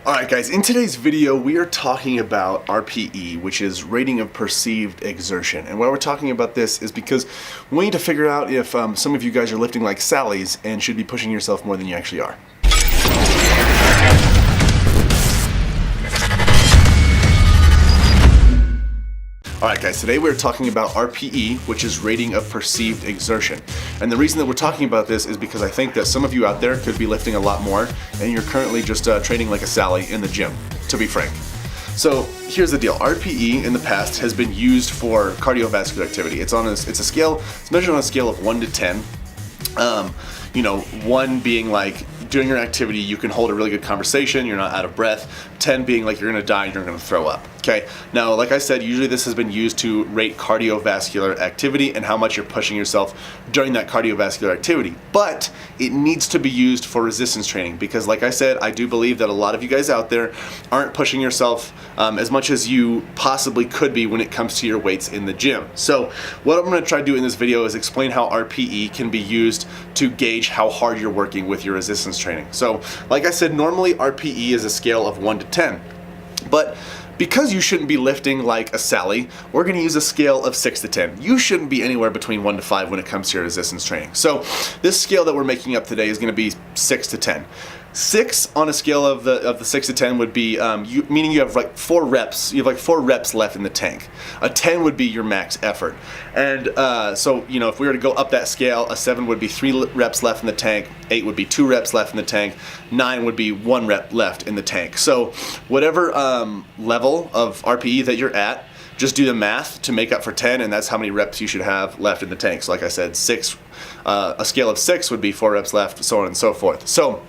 Alright guys, in today's video we are talking about RPE, which is rating of perceived exertion. And why we're talking about this is because we need to figure out if some of you guys are lifting like Sally's and should be pushing yourself more than you actually are. Alright guys, today we're talking about RPE, which is rating of perceived exertion. And the reason that we're talking about this is because I think that some of you out there could be lifting a lot more and you're currently just training like a Sally in the gym, to be frank. So here's the deal, RPE in the past has been used for cardiovascular activity. It's measured on a scale of 1 to 10. 1 being like during your activity you can hold a really good conversation, you're not out of breath. 10 being like you're gonna die and you're gonna throw up. Okay, now like I said, usually this has been used to rate cardiovascular activity and how much you're pushing yourself during that cardiovascular activity. But it needs to be used for resistance training because like I said, I do believe that a lot of you guys out there aren't pushing yourself as much as you possibly could be when it comes to your weights in the gym. So what I'm gonna try to do in this video is explain how RPE can be used to gauge how hard you're working with your resistance training. So like I said, normally RPE is a scale of 1 to 10. But because you shouldn't be lifting like a Sally, we're going to use a scale of 6 to 10. You shouldn't be anywhere between 1 to 5 when it comes to your resistance training. So this scale that we're making up today is going to be 6 to 10. 6 on a scale of the 6 to 10 would be meaning you have like 4 reps. You have like 4 reps left in the tank. A 10 would be your max effort. And so if we were to go up that scale, a 7 would be 3 reps left in the tank. 8 would be 2 reps left in the tank. 9 would be 1 rep left in the tank. So whatever level of RPE that you're at, just do the math to make up for 10, and that's how many reps you should have left in the tank. So like I said, a scale of 6 would be 4 reps left, so on and so forth. So.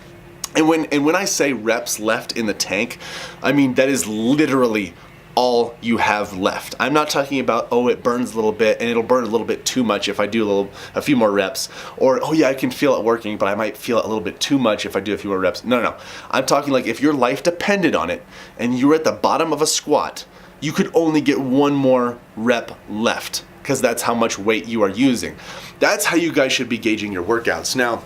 And when I say reps left in the tank, I mean that is literally all you have left. I'm not talking about, oh, it burns a little bit and it'll burn a little bit too much if I do a few more reps, or oh yeah, I can feel it working, but I might feel it a little bit too much if I do a few more reps. No. I'm talking like if your life depended on it and you were at the bottom of a squat, you could only get 1 more rep left because that's how much weight you are using. That's how you guys should be gauging your workouts. Now,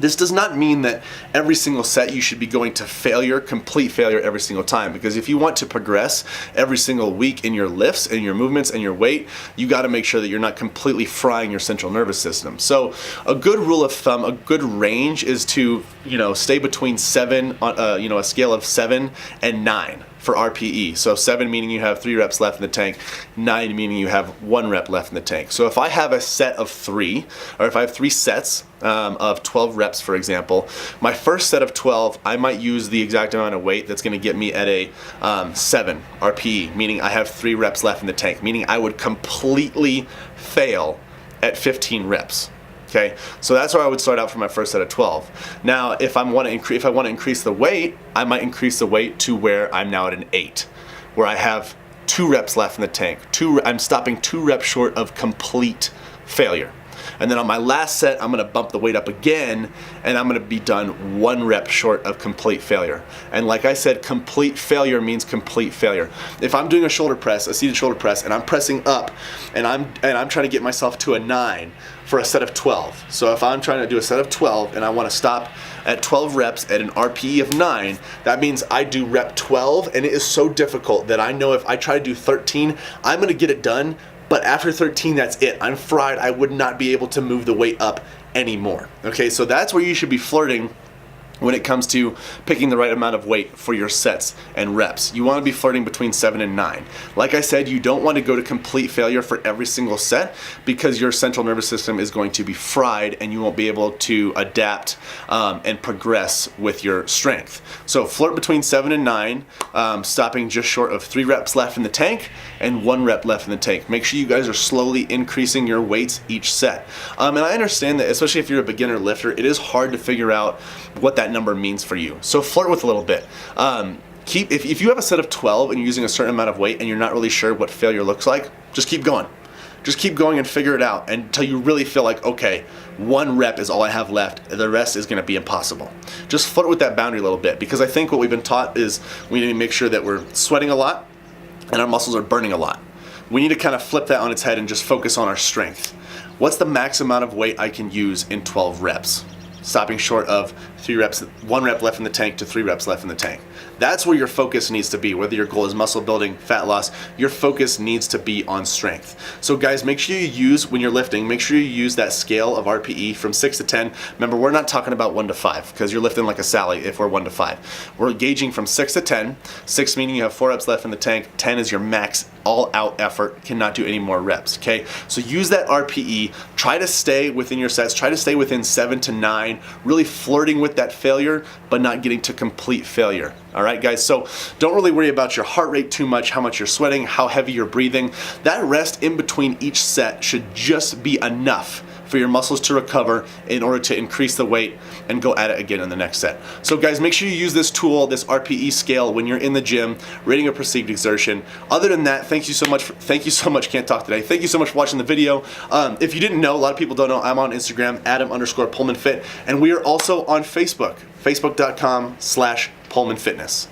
this does not mean that every single set you should be going to failure, complete failure every single time, because if you want to progress every single week in your lifts and your movements and your weight, you got to make sure that you're not completely frying your central nervous system. So a good rule of thumb, a good range is to stay between 7 on a scale of 7 and 9 for RPE. So 7 meaning you have 3 reps left in the tank, 9 meaning you have 1 rep left in the tank. So if I have a set of 3, or if I have 3 sets of 12 reps, for example, my first set of 12, I might use the exact amount of weight that's going to get me at a 7 RPE, meaning I have 3 reps left in the tank, meaning I would completely fail at 15 reps. Okay, so that's where I would start out for my first set of 12. Now, if I want to increase the weight, I might increase the weight to where I'm now at an 8, where I have 2 reps left in the tank. I'm stopping 2 reps short of complete failure. And then on my last set, I'm going to bump the weight up again, and I'm going to be done 1 rep short of complete failure. And like I said, complete failure means complete failure. If I'm doing a shoulder press, a seated shoulder press, and I'm pressing up, and I'm trying to get myself to a 9 for a set of 12. So if I'm trying to do a set of 12 and I want to stop at 12 reps at an RPE of 9, that means I do rep 12, and it is so difficult that I know if I try to do 13, I'm going to get it done. But after 13, that's it. I'm fried. I would not be able to move the weight up anymore. Okay, so that's where you should be flirting when it comes to picking the right amount of weight for your sets and reps. You want to be flirting between 7 and 9. Like I said, you don't want to go to complete failure for every single set because your central nervous system is going to be fried and you won't be able to adapt and progress with your strength. So flirt between 7 and 9, stopping just short of 3 reps left in the tank and 1 rep left in the tank. Make sure you guys are slowly increasing your weights each set. And I understand that, especially if you're a beginner lifter, it is hard to figure out what that number means for you. So flirt with a little bit. If you have a set of 12 and you're using a certain amount of weight and you're not really sure what failure looks like, just keep going. Just keep going and figure it out until you really feel like, okay, 1 rep is all I have left. The rest is going to be impossible. Just flirt with that boundary a little bit, because I think what we've been taught is we need to make sure that we're sweating a lot and our muscles are burning a lot. We need to kind of flip that on its head and just focus on our strength. What's the max amount of weight I can use in 12 reps? Stopping short of 3 reps, 1 rep left in the tank to 3 reps left in the tank. That's where your focus needs to be. Whether your goal is muscle building, fat loss, your focus needs to be on strength. So guys, make sure you use, when you're lifting, make sure you use that scale of RPE from 6 to 10. Remember, we're not talking about 1 to 5 because you're lifting like a Sally if we're 1 to 5. We're gauging from 6 to 10. 6 meaning you have 4 reps left in the tank. 10 is your max all out effort, cannot do any more reps, okay? So use that RPE, try to stay within your sets, try to stay within 7 to 9, really flirting with that failure, but not getting to complete failure. All right, guys, so don't really worry about your heart rate too much, how much you're sweating, how heavy you're breathing. That rest in between each set should just be enough for your muscles to recover in order to increase the weight and go at it again in the next set. So guys, make sure you use this tool, this RPE scale, when you're in the gym, rating a perceived exertion. Other than that, thank you so much, can't talk today. Thank you so much for watching the video. If you didn't know, a lot of people don't know, I'm on Instagram, Adam_Poehlmann Fit, and we are also on Facebook, facebook.com/Poehlmann Fitness.